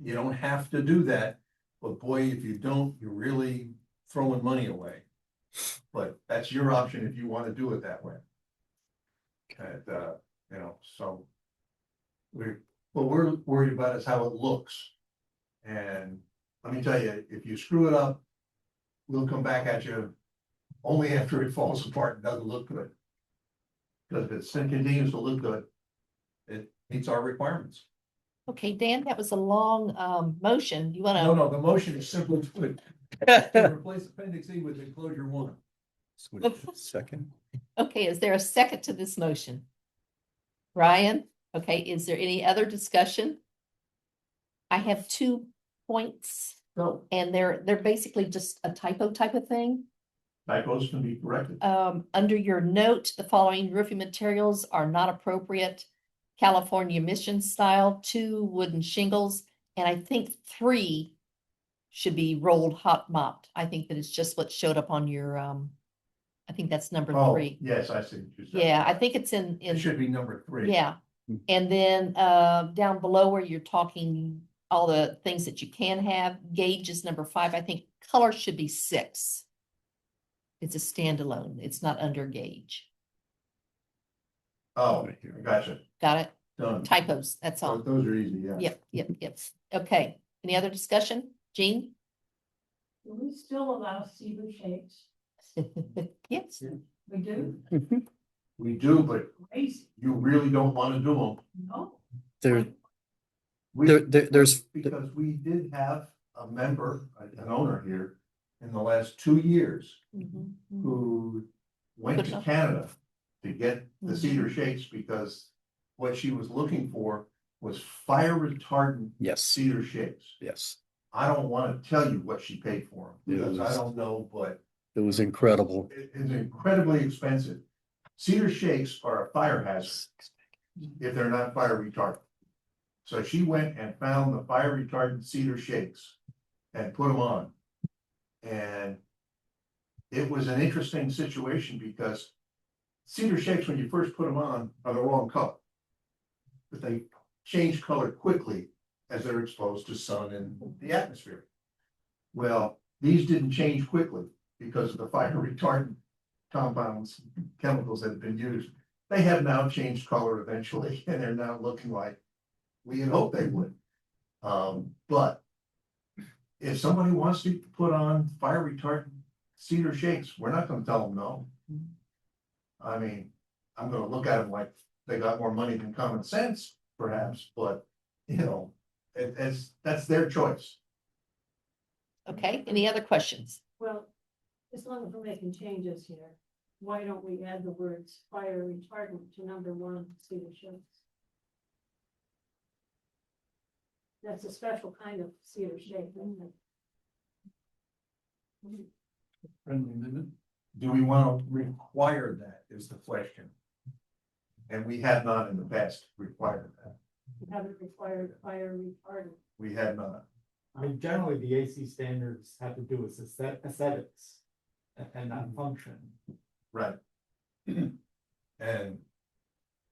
You don't have to do that, but boy, if you don't, you're really throwing money away. But that's your option if you want to do it that way. And, you know, so what we're worried about is how it looks. And let me tell you, if you screw it up, we'll come back at you only after it falls apart and doesn't look good. Because if it continues to look good, it meets our requirements. Okay, Dan, that was a long motion. You wanna? No, the motion is simple to replace appendix E with enclosure 1. Second. Okay, is there a second to this motion? Ryan, okay, is there any other discussion? I have 2 points So and they're basically just a typo type of thing. typos can be corrected. Under your note, the following roofing materials are not appropriate. California mission style, 2 wooden shingles, and I think 3 should be rolled hot mopped. I think that it's just what showed up on your, I think that's number Oh, 3. yes, I see what you said. Yeah, I think it's in, It should be number 3. yeah. And then, down below where you're talking all the things that you can have, gauge is number 5. I think color should be 6. It's a standalone. It's not under gauge. Oh, gotcha. Got it? Done. Typos, that's all. Those are easy, yeah. Yep. Okay. Any other discussion? Jean? Do we still allow cedar shakes? Yes. We do? We do, but Crazy. you really don't want to do them. No. There, We- there's, Because we did have a member, an owner here, in the last 2 years, who went to Canada to get the cedar shakes because what she was looking for was fire retardant yes, cedar shakes. yes. I don't want to tell you what she paid for them because I Yes. don't know, but It was incredible. it is incredibly expensive. Cedar shakes are a fire hazard if they're not fire retardant. So she went and found the fire retardant cedar shakes and put them on. And it was an interesting situation because cedar shakes, when you first put them on, are the wrong color. But they change color quickly as they're exposed to sun and the atmosphere. Well, these didn't change quickly because of the fire retardant compounds, chemicals that have been used. They have now changed color eventually, and they're now looking like we had hoped they would. But if somebody wants to put on fire retardant cedar shakes, we're not gonna tell them no. I mean, I'm gonna look at them like they got more money than common sense, perhaps, but, you know, that's their choice. Okay, any other questions? Well, as long as we're making changes here, why don't we add the words fire retardant to number 1 cedar shakes? That's a special kind of cedar shake, isn't it? Friendly amendment. Do we want to require that is the question. And we have not in the past required that. You haven't required fire retardant. We have not. I mean, generally, the AC standards have to do with aesthetics and not function. Right. And,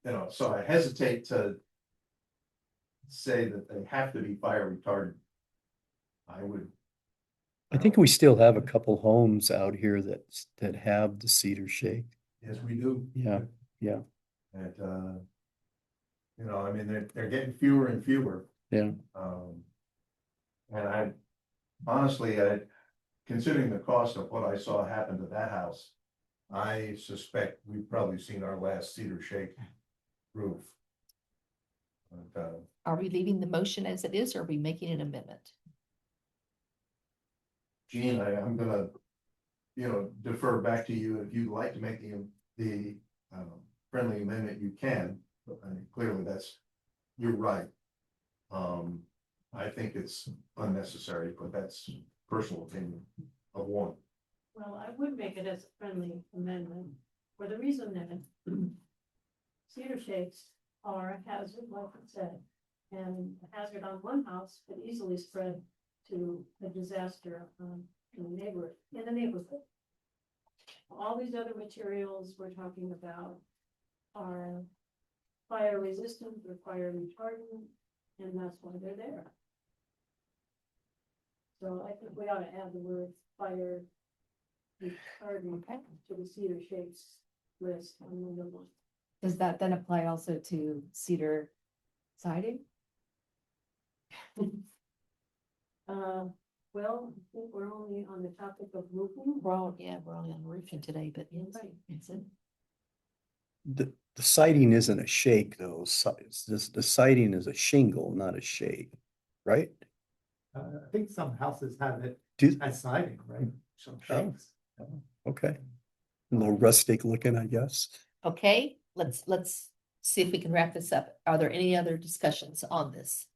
you know, so I hesitate to say that they have to be fire retardant. I think we still have a couple homes out here that have the cedar shake. Yes, we do. Yeah, yeah. And, you know, I mean, they're getting fewer and fewer. Yeah. And I honestly, considering the cost of what I saw happen to that house, I suspect we've probably seen our last cedar shake roof. But, Are we leaving the motion as it is, or are we making an amendment? Gene, I'm gonna, you know, defer back to you. If you'd like to make the friendly amendment, you can, but I mean, clearly you're right. I think it's unnecessary, but that's personal opinion of one. Well, I would make it as a friendly amendment for the reason that cedar shakes are a hazard, like I said, and a hazard on one house could easily spread to a disaster in the neighborhood. All these other materials we're talking about are fire resistant, or fire retardant, and that's why they're there. So I think we ought to add the word fire retardant to the Cedar Shakes list on number one. Does that then apply also to cedar siding? Well, I think we're only on the topic of roofing. We're only on roofing today, but yes, it's it. The siding isn't a shake though. The siding is a shingle, not a shake, right? I think some houses have it Do, as siding, right? Some shakes. okay. A little rustic looking, I guess. Okay, let's see if we can wrap this up. Are there any other discussions on this?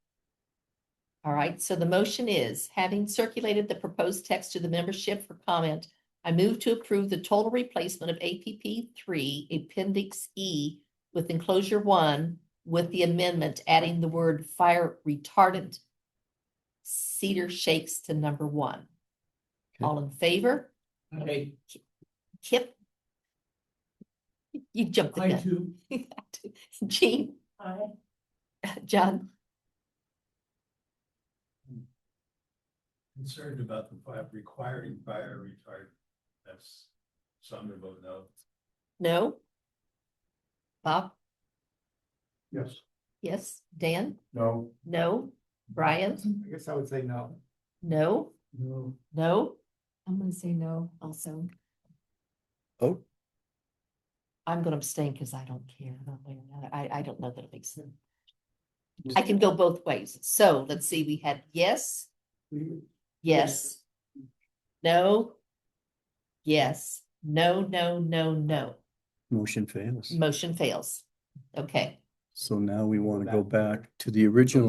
All right, so the motion is, having circulated the proposed text to the membership for comment, I move to approve the total replacement of APP 3 Appendix E with enclosure 1 with the amendment adding the word fire retardant cedar shakes to number 1. Okay. All in favor? Okay, Kip? You jumped the I gun. too. Jean? John? Concerned about the fire, requiring fire retardant. That's some to vote no. No? Bob? Yes. Yes. Dan? No. No? Brian? I guess I would say no. No? No, No? I'm gonna say no also. Oh, I'm gonna abstain because I don't care. I don't know that it makes sense. I can go both ways. So let's see, we had yes, yes, no, yes, no, no, no, no. motion fails. Motion fails. Okay, So now we want to go back to the original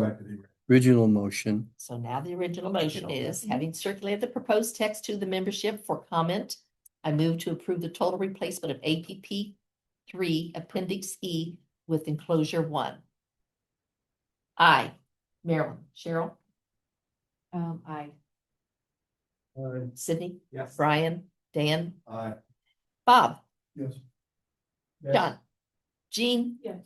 motion. so now the original motion is, having circulated the proposed text to the membership for comment, I move to approve the total replacement of APP 3 Appendix E with enclosure 1. Aye. Marilyn, Cheryl, I. Sydney, Yes. Brian, Dan, Aye. Bob, Yes. John, Jean. Yes.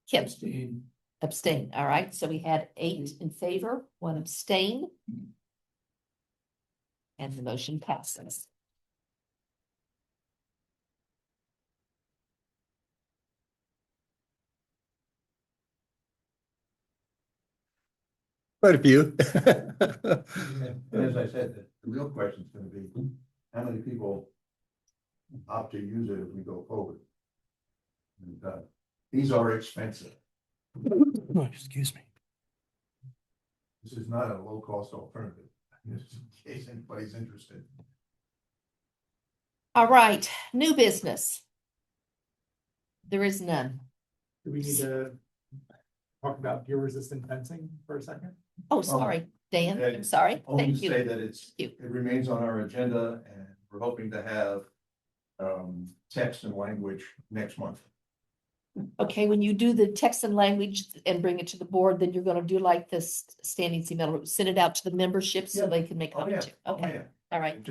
Kip, Abstain. abstain. All right, so we had 8 in favor, 1 abstain. And the motion passes. Quite a few. And as I said, the real question is gonna be, how many people opt to use it if we go forward? And, these are expensive. Oh, excuse me. This is not a low-cost alternative, just in case anybody's interested. All right, new business. There is none. Do we need to talk about gear resistant fencing for a second? Oh, sorry, Dan, I'm sorry. Only to Thank say you. that it you. remains on our agenda and we're hoping to have text and language next month. Okay, when you do the text and language and bring it to the board, then you're gonna do like this standing seam metal, send it out to the membership so Yeah. they can make Oh, yeah. comments. Oh, Okay, yeah. all right.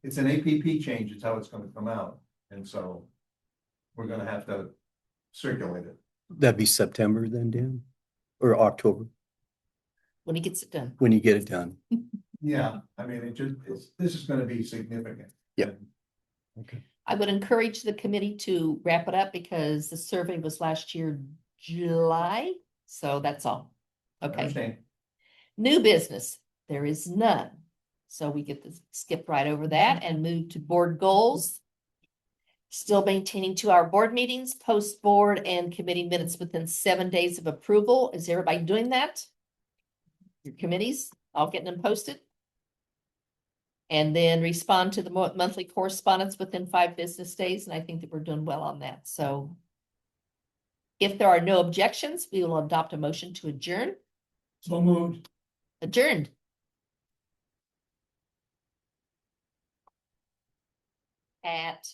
It's an APP change, it's how it's gonna come out, and so we're gonna have to circulate it. That'd be September then, Dan? Or October, When he gets it done. when you get it done. Yeah, I mean, this is gonna be significant. Yep. And Okay. I would encourage the committee to wrap it up because the survey was last year, July. So that's all. I Okay, understand. new business, there is none. So we get to skip right over that and move to board goals. Still maintaining 2-hour board meetings, post board and committee minutes within 7 days of approval. Is everybody doing that? Your committees, all getting them posted? And then respond to the monthly correspondence within 5 business days, and I think that we're doing well on that, so. If there are no objections, we will adopt a motion to adjourn. So moved. Adjourned. At